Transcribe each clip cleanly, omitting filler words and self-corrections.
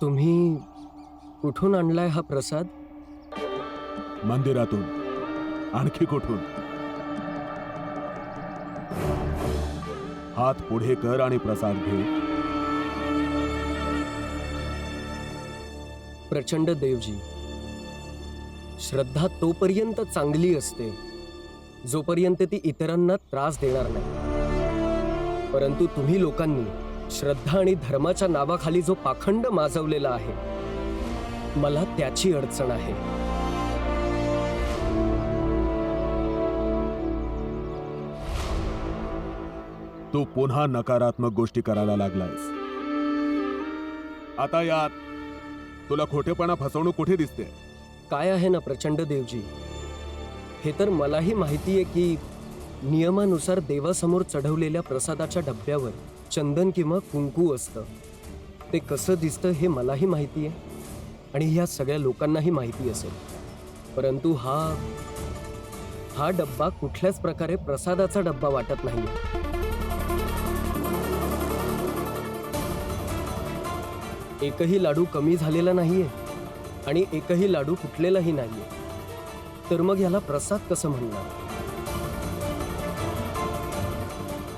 तुम्ही कुठून आणलाय हा प्रसाद? मंदिरातून. आणखी कुठून? हात पुढे कर आणि प्रसाद घे. प्रचंड देवजी, श्रद्धा तोपर्यंत चांगली असते जोपर्यंत ती इतरांना त्रास देणार नाही. परंतु तुम्ही लोकांनी श्रद्धा आणि धर्माच्या नावाखाली जो पाखंड माजवलेला आहे, मला त्याची अडचण आहे. तू पुन्हा नकारात्मक गोष्टी करायला लागलायस. आता यात तुला खोटेपणा, फसवणूक कुठे दिसते? काय आहे ना प्रचंड देवजी, हे तर मलाही माहिती आहे की नियमानुसार देवासमोर चढवलेल्या प्रसादाच्या डब्यावर चंदन किंवा कुंकू असतं. ते कसं दिसतं हे मलाही माहिती आहे आणि ह्या सगळ्या लोकांनाही माहिती असेल. परंतु हा डब्बा कुठल्याच प्रकारे प्रसादाचा डब्बा वाटत नाही. एकही लाडू कमी झालेला नाहीये आणि एकही लाडू फुटलेलाही नाहीये. तर मग याला प्रसाद कसं म्हणणार?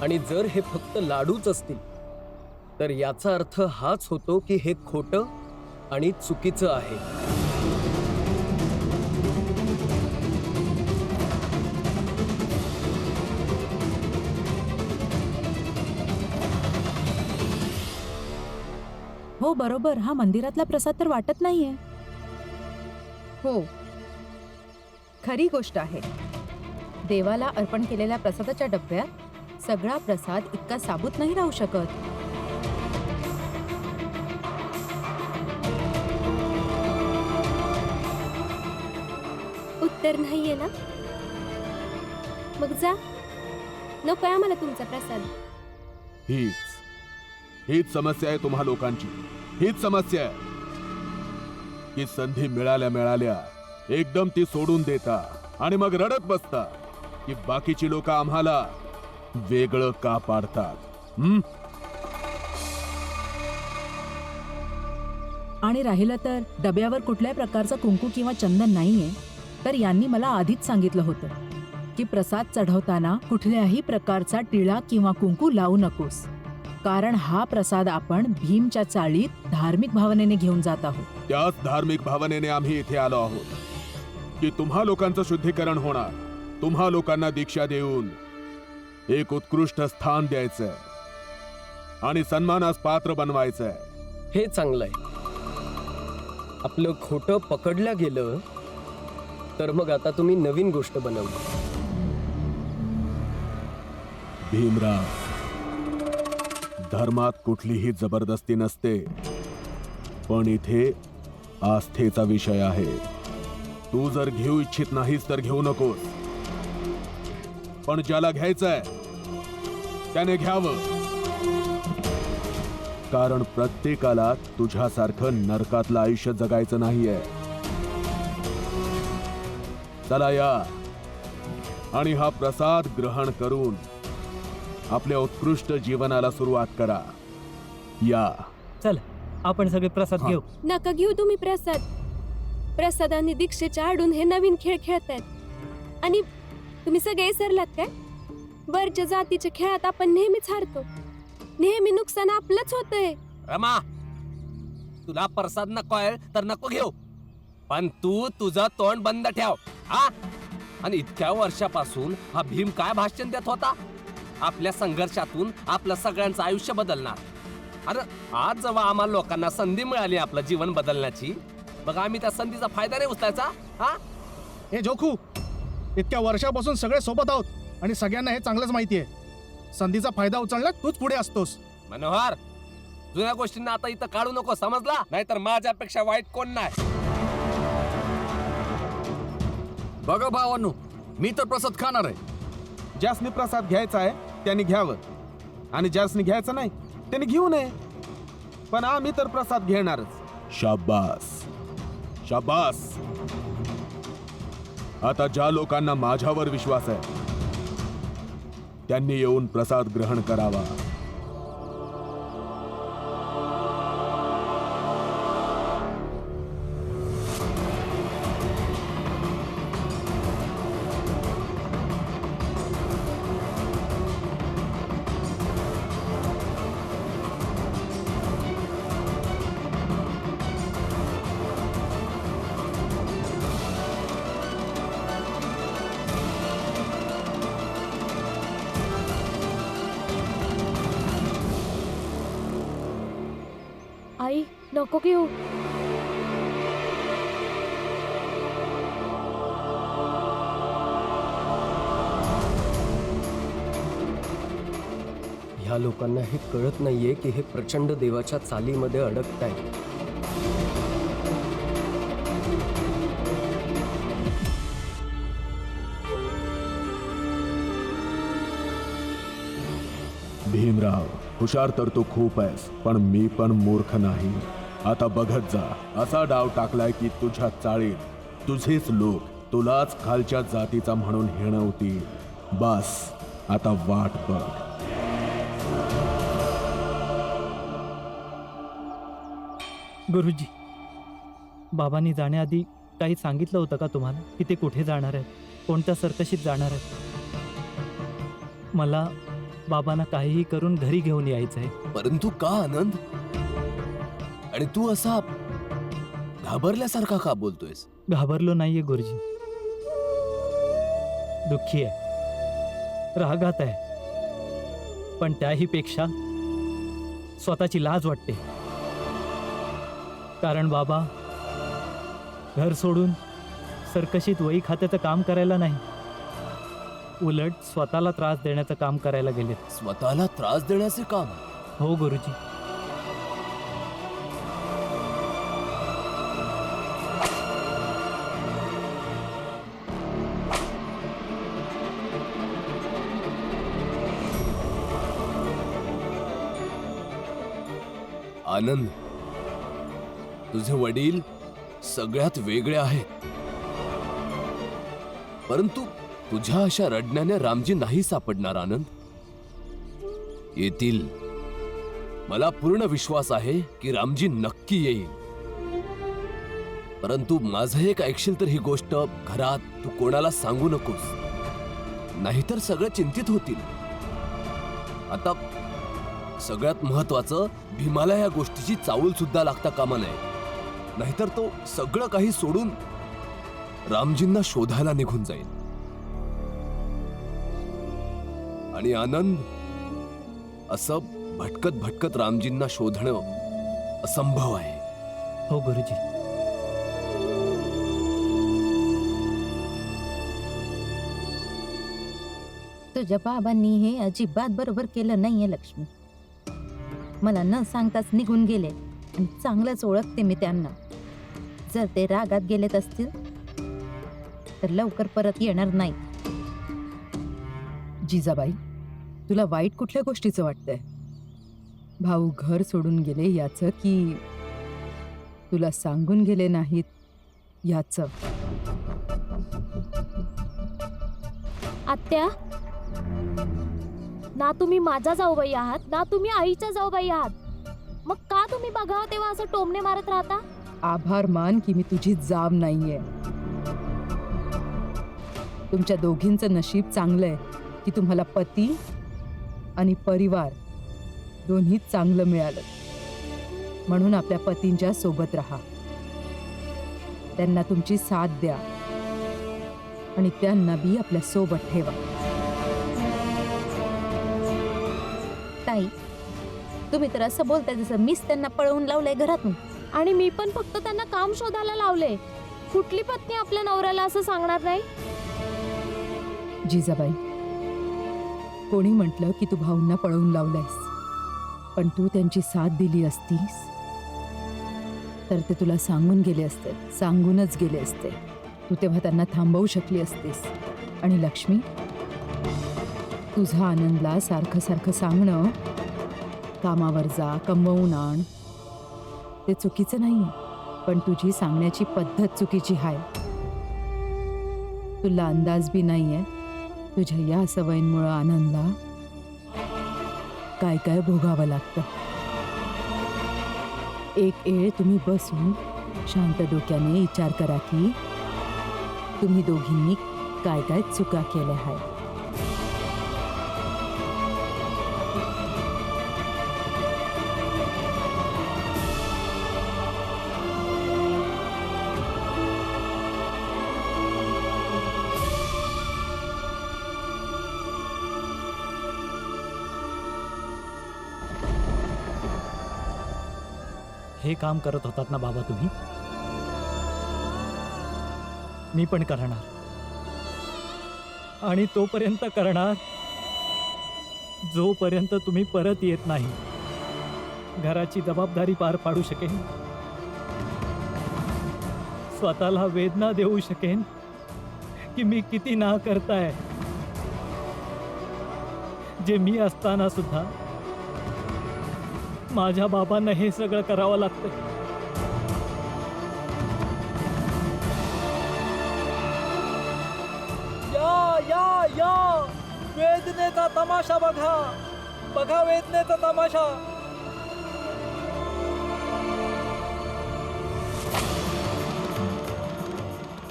आणि जर हे फक्त लाडूच असतील तर याचा अर्थ हाच होतो की हे खोटं आणि चुकीचं आहे. हो बरोबर, हा मंदिरातला प्रसाद तर वाटत नाहीये. हो, खरी गोष्ट आहे. देवाला अर्पण केलेल्या प्रसादाच्या डब्यात सगळा प्रसाद इतका साबूत नाही राहू शकत. उत्तर नाहीये ना? मग जा, नको आहे आम्हाला तुमचा प्रसाद. हीच समस्या आहे तुम्हा लोकांची. हीच समस्या आहे की संधी मिळाल्या एकदम ती सोडून देता आणि मग रडत बसता की बाकीची लोक आम्हाला वेगळं का पाडतात. आणि राहिलं तर डब्यावर कुठल्याही प्रकारचं कुंकू किंवा चंदन नाहीये, तर यांनी मला आधीच सांगितलं होतं की प्रसाद चढवताना कुठल्याही प्रकारचा टिळा किंवा कुंकू लावू नकोस, कारण हा प्रसाद आपण भीमच्या चाळीत धार्मिक भावनेने घेऊन जात आहोत. त्याच धार्मिक भावनेने आम्ही इथे आलो आहोत की तुम्हा लोकांचं शुद्धीकरण होणार, तुम्हा लोकांना दीक्षा देऊन एक उत्कृष्ट स्थान द्यायचंय आणि सन्मानास पात्र बनवायचंय. हे चांगलंय. आपलं खोटं पकडलं गेलं तर मग आता तुम्ही नवीन गोष्ट बनवली. भीमराव, धर्मात कुठलीही जबरदस्ती नसते, पण इथे आस्थेचा विषय आहे. तू जर घेऊ इच्छित नाहीस तर घेऊ नकोस, पण ज्याला घ्यायचंय त्याने घ्यावं, कारण प्रत्येकाला तुझ्यासारखं नरकातलं आयुष्य जगायचं नाहीये. चला या आणि हा प्रसाद ग्रहण करून आपल्या उत्कृष्ट जीवनाला सुरुवात करा. या. चल आपण सगळे प्रसाद घेऊ. नका घेऊ तुम्ही प्रसाद. प्रसादाने दीक्षेच्या आडून हे नवीन खेळ खेळतायत आणि तुम्ही सगळे विसरलात काय? वरच्या जातीच्या खेळात आपण नेहमीच हारतो. नेहमी नुकसान आपलंच होतंय. रमा, तुला प्रसाद नको आहे तर नको घेऊ, पण तू तुझं तोंड बंद ठेव. हा, आणि इतक्या वर्षापासून हा भीम काय भाषण देत होता? आपल्या संघर्षातून आपलं सगळ्यांचं आयुष्य बदलणार. अरे आज जेव्हा आम्हाला लोकांना संधी मिळाली आपलं जीवन बदलण्याची, बघ आम्ही त्या संधीचा फायदा नाही उचलायचा. हा, हे जोखू, इतक्या वर्षापासून सगळे सोबत आहोत आणि सगळ्यांना हे चांगलंच माहिती आहे. संधीचा फायदा उचलण्यात तूच पुढे असतोस. मनोहर, जुन्या गोष्टींना आता इथं काढू नको, समजला? नाहीतर माझ्यापेक्षा वाईट कोण नाही. बघा भावांनो, मी तर प्रसाद खाणार आहे. ज्यासनी प्रसाद घ्यायचा आहे त्यांनी घ्यावं आणि ज्यासनी घ्यायचं नाही त्यांनी घेऊ नये, पण आम्ही तर प्रसाद घेणारच. शाबास, शाबास. आता ज्या लोकांना माझ्यावर विश्वास आहे त्यांनी येऊन प्रसाद ग्रहण करावा. नको घेऊ. ह्या लोकांना हे कळत नाहीये की हे प्रचंड देवाच्या चालीमध्ये अडकताय. भीमराव, हुशार तर तू खूप आहेस, पण मी पण मूर्ख नाही. आता बघत जा, असा डाव टाकलाय की तुझ्या चाळीत तुझेच लोक तुलाच खालच्या जातीचा म्हणून हिणवतील. बस आता वाट बघ. गुरुजी, बाबांनी जाण्याआधी काही सांगितलं होतं का तुम्हाला की ते कुठे जाणार आहेत, कोणत्या सर्कशीत जाणार आहेत? मला बाबांना काहीही करून घरी घेऊन यायचं आहे. परंतु का आनंद? आणि तू असा घाबरल्यासारखा का बोलतोयस? घाबरलो नाहीये गुरुजी, दुःखी आहे, रागात आहे, पण त्याही पेक्षा स्वतःची लाज वाटते. कारण बाबा घर सोडून सर्कशीत वही खात्याचं काम करायला नाही, उलट स्वतःला त्रास देण्याचं काम करायला गेले. स्वतःला त्रास देण्याचे काम? हो गुरुजी. आनंद, तुझे वडील सगळ्यात वेगळे आहेत, परंतु तुझ्या अशा रडण्याने रामजी नाही सापडणार. आनंद येतील. मला पूर्ण विश्वास आहे की रामजी नक्की येईल. परंतु माझं एक ऐकशील तर ही गोष्ट घरात तू कोणाला सांगू नकोस, नाहीतर सगळे चिंतित होतील. आता सगळ्यात महत्वाचं, भीमाला या गोष्टीची चावल सुद्धा लागता कामा नये, नाहीतर तो सगळं काही सोडून रामजींना शोधायला निघून जाईल. आणि आनंद, असं भटकत भटकत रामजींना शोधणं असंभव आहे. हो गुरुजी. तुझ्या बाबांनी हे अजिबात बरोबर केलं नाहीये लक्ष्मी. मला न सांगताच निघून गेले आणि चांगलंच ओळखते मी त्यांना. जर ते रागात गेलेत असतील तर लवकर परत येणार नाही. जिजाबाई, तुला वाईट कुठल्या गोष्टीचं वाटतंय? भाऊ घर सोडून गेले याचं, की तुला सांगून गेले नाहीत याचं? आत्या, ना तुम्ही माझा जाऊबाई आहात, ना तुम्ही आईच्या जाऊबाई आहात. मग का तुम्ही बघावं तेव्हा असं टोमणे मारत राहता? आभार मान की मी तुझी जाब नाहीये. तुमच्या दोघींचं नशीब चांगलं आहे की तुम्हाला पती आणि परिवार दोन्ही चांगलं मिळालं. म्हणून आपल्या पतींच्या सोबत राहा, त्यांना तुमची साथ द्या आणि त्यांना बी आपल्या सोबत ठेवा. ताई, तुम्ही तर असं बोलताय जसं मीच त्यांना पळवून लावलंय घरातून. आणि मी पण फक्त त्यांना काम शोधायला लावले. कुठली पत्नी आपल्या नवऱ्याला असं सांगणार नाही? जिजाबाई, कोणी म्हटलं की तू भाऊंना पळवून लावलंयस, पण तू त्यांची साथ दिली असतीस तर ते तुला सांगून गेले असते, सांगूनच गेले असते. तू तेव्हा त्यांना थांबवू शकली असतीस. आणि लक्ष्मी, तुझा आनंदला सारखं सारखं सांगणं, कामावर जा, कमवून आण, ते चुकीचं नाही, पण तुझी सांगण्याची पद्धत चुकीची आहे. तुला अंदाज बी नाहीये तुझ्या या सवयींमुळे आनंदला काय काय भोगावं लागतं. एक वेळ तुम्ही बसून शांत डोक्याने विचार करा की तुम्ही दोघींनी काय काय चुका केल्या आहेत. हे काम करत होतात ना बाबा तुम्ही, मी पण करणार. आणि तोपर्यंत करणार जोपर्यंत तुम्ही परत येत नाही. घराची जबाबदारी पार पाडू शकेन, स्वतःला वेदना देऊ शकेन की मी किती ना करताय, जे मी असताना सुद्धा माझ्या बाबांना हे सगळं करावं लागतं. या या या वेदनेचा तमाशा बघा, बघा वेदनेचा तमाशा.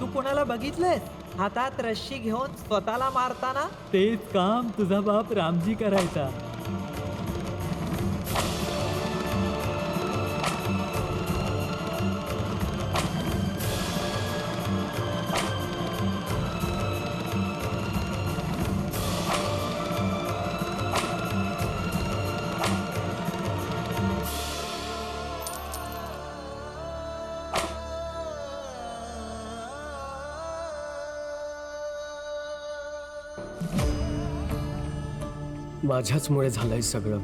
तू कोणाला बघितलेस हातात रश्शी घेऊन स्वतःला मारताना? तेच काम तुझा बाप रामजी करायचा. माझ्याचमुळे झालंय सगळं.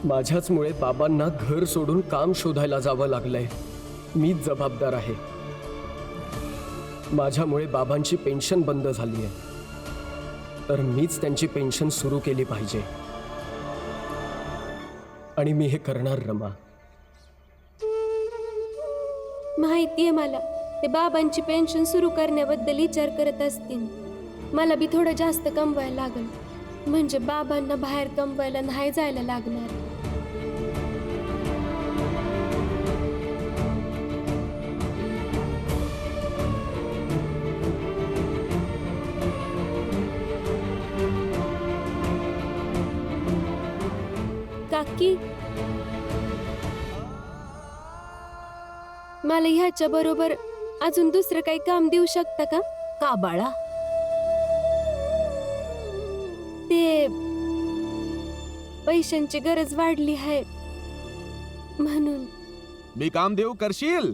माझ्याचमुळे बाबांना घर सोडून काम शोधायला जावं लागलंय. मीच जबाबदार आहे. माझ्यामुळे बाबांची पेन्शन बंद झाली आहे, तर मीच त्यांची पेन्शन सुरू केली पाहिजे. आणि मी हे करणार रमा. माहितीये मला ते बाबांची पेन्शन सुरू करण्याबद्दल विचार करत असतील. मला बी थोडं जास्त कमवायला लागल, म्हणजे बाबांना बाहेर कमवायला नाही जायला लागणार. काकी, मला ह्याच्या बरोबर अजून दुसरं काही काम देऊ शकता का? का बाळा? ते पैशांची गरज वाढली आहे म्हणून. मी काम देऊ, करशील?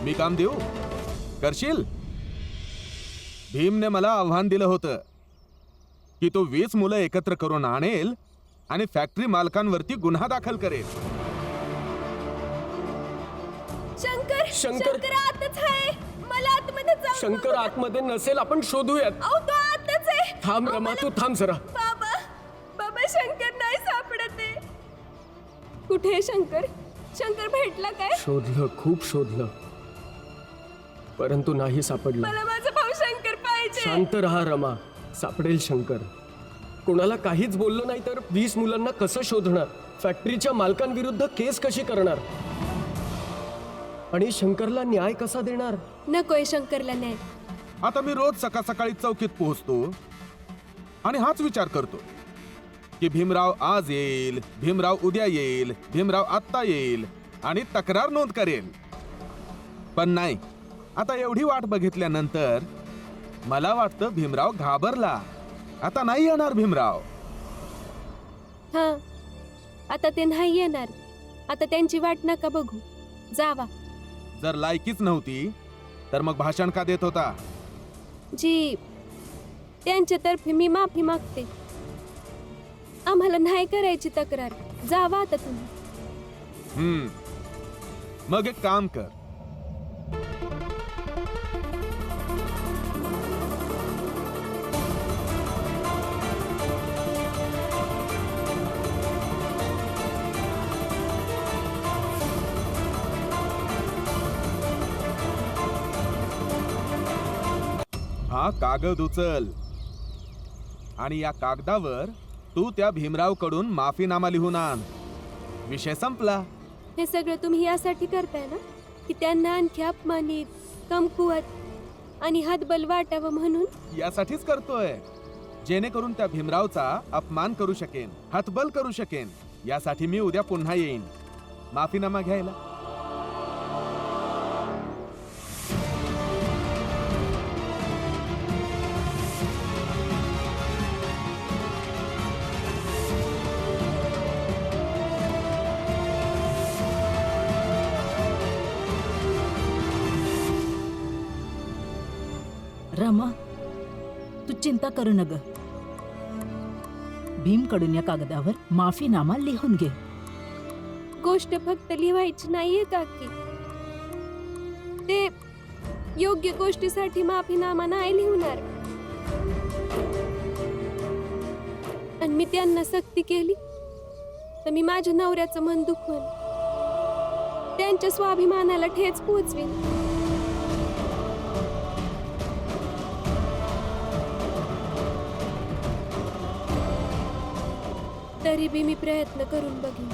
मी काम देऊ, करशील? भीमने मला आव्हान दिलं होतं की तो 20 मुलं एकत्र करून आणेल आणि फॅक्टरी मालकांवरती गुन्हा दाखल करेल. शंकर, शंकर! शंकर आतच आहे. मला आतमध्ये जाऊ. शंकर आतमध्ये नसेल, आपण शोधूयात. अहो, तो आतच आहे. थांब रमा, तू थांब जरा. बाबा, बाबा, शंकर नाही सापडत आहे. कुठे आहे शंकर? शंकर भेटला काय? शोधलं, खूप शोधलं, परंतु नाही सापडला. मला माझा भाऊ शंकर पाहिजे. शांत रहा रमा, सापडेल शंकर. कोणाला काहीच बोललं नाही तर 20 मुलांना कसं शोधणार? फॅक्टरीच्या मालकांविरुद्ध केस कशी करणार? आणि शंकरला न्याय कसा देणार? नकोय शंकरला न्याय. आता मी रोज सकाळ सकाळी चौकीत पोहोचतो आणि हाच विचार करतो की भीमराव आज येईल, भीमराव उद्या येईल, भीमराव आत्ता येईल आणि तक्रार नोंद करेल. पण नाही, आता एवढी वाट बघितल्यानंतर मला वाटतं भीमराव घाबरला. आता नाही येणार भीमराव. हा, आता ते नाही येणार. आता त्यांची वाट नका बघू, जावा. जर लायकीच नव्हती तर मग भाषण का देत होता? जी, त्यांच्यातर्फे मी माफी मागते. आम्हाला नाही करायची तक्रार. जावा आता तुम्ही. मग एक काम कर, हा कागद उचल आणि या कागदावर तू त्या भीमरावकडून माफीनामा लिहून आण. विषय संपला. हे सगळं तुम्ही यासाठी करताय ना, की त्यांना आणखी अपमानित, कमकुवत आणि हातबल वाटावं म्हणून? यासाठीच करतोय, जेणेकरून त्या भीमरावचा अपमान करू शकेन, हातबल करू शकेन. यासाठी मी उद्या पुन्हा येईन माफीनामा घ्यायला. रमा, तू चिंता करू नग. भीमकडून या कागदावर माफीनामा लिहून घे. गोष्ट फक्त लिहायची नाहीये काकी, ते योग्य गोष्टीसाठी माफीनामा नाही लिहणार. आणि मी त्यांना सक्ती केली तर मी माझ्या नवऱ्याचं मन दुखवून त्यांच्या स्वाभिमानाला ठेच पोहोचवेन. तरी बी मी प्रयत्न करून बघीन.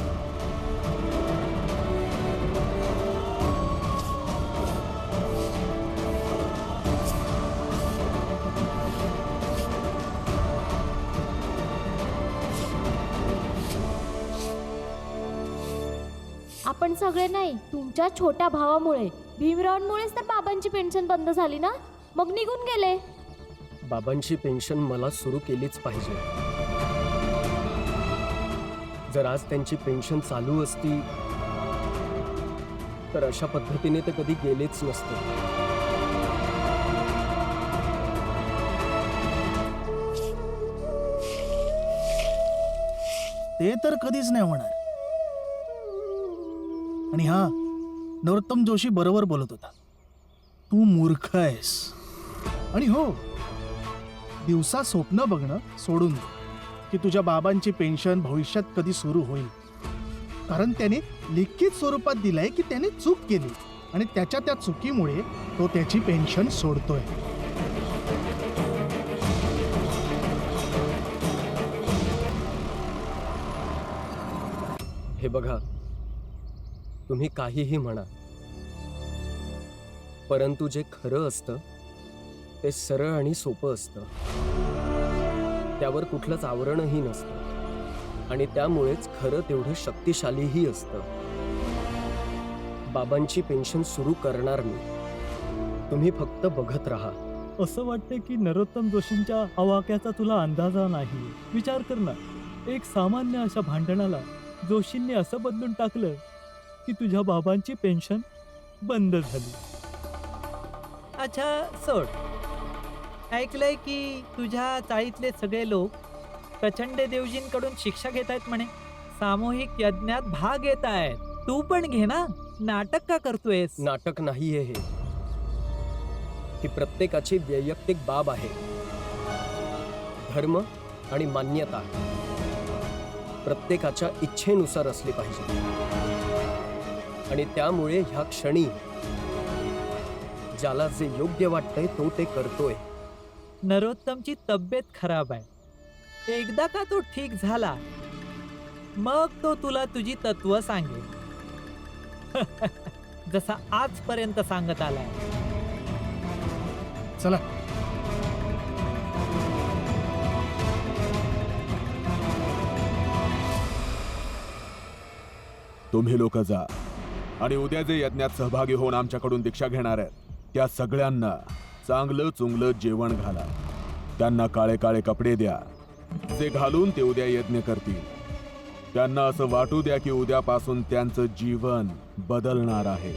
आपण सगळे नाही, तुमच्या छोट्या भावामुळे, भीमरावांमुळेच तर बाबांची पेन्शन बंद झाली ना, मग निघून गेले. बाबांची पेन्शन मला सुरू केलीच पाहिजे. जर आज त्यांची पेन्शन चालू असती तर अशा पद्धतीने ते कधी गेलेच नसते. ते तर कधीच नाही होणार. आणि हा, नरोत्तम जोशी बरोबर बोलत होता. तू मूर्ख आहेस. आणि हो, दिवसा स्वप्न बघणं सोडून दे की तुझ्या बाबांची पेन्शन भविष्यात कधी सुरू होईल. कारण त्याने लिखित स्वरूपात दिलंय की त्याने चूक केली आणि त्याच्या त्या चुकीमुळे तो त्याची पेन्शन सोडतोय. हे बघा, तुम्ही काहीही म्हणा, परंतु जे खरं असतं ते सरळ आणि सोपं असतं. त्यावर कुठलंच आवरणही नसतं आणि त्यामुळेच खरं तेवढं शक्तिशालीही असतं. बाबांची पेन्शन सुरू करणार मी. तुम्ही फक्त बघत राहा. असं वाटतं की नरोत्तम जोशींच्या आवाक्याचा तुला अंदाजा नाही. विचार कर ना, एक सामान्य अशा भांडणाला जोशींनी असं बदलून टाकलं की तुझ्या बाबांची पेन्शन बंद झाली. अच्छा सोड. ऐकलंय की तुझ्या चाळीतले सगळे लोक प्रचंड देवजींकडून शिक्षा घेत आहेत म्हणे. सामूहिक यज्ञात भाग घेत आहेत. तू पण घे ना. नाटक का करतोयस? नाटक नाहीये हे. ही प्रत्येकाची वैयक्तिक बाब आहे. धर्म आणि मान्यता प्रत्येकाच्या इच्छेनुसार असली पाहिजे. आणि त्यामुळे ह्या क्षणी ज्याला जे योग्य वाटतंय तो ते करतोय. नरोत्तमची तब्येत खराब आहे. एकदा का तो ठीक झाला मग तो तुला तुझी तत्व सांगेल. जसा आजपर्यंत सांगत आलाय. चला. तुम्ही लोक जा आणि उद्या जे यज्ञात सहभागी होऊन आमच्याकडून दीक्षा घेणार आहेत त्या सगळ्यांना चांगलं चुंगलं जेवण घाला. त्यांना काळे काळे कपडे द्या, जे घालून ते उद्या यज्ञ करतील. त्यांना असं वाटू द्या की उद्यापासून त्यांचं जीवन बदलणार आहे.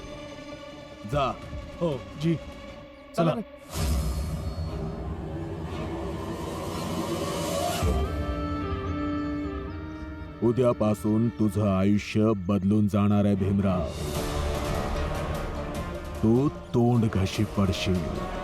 जा. हो जी. चला. उद्यापासून तुझं आयुष्य बदलून जाणार आहे भीमराव. तू तोंड घशी पडशील.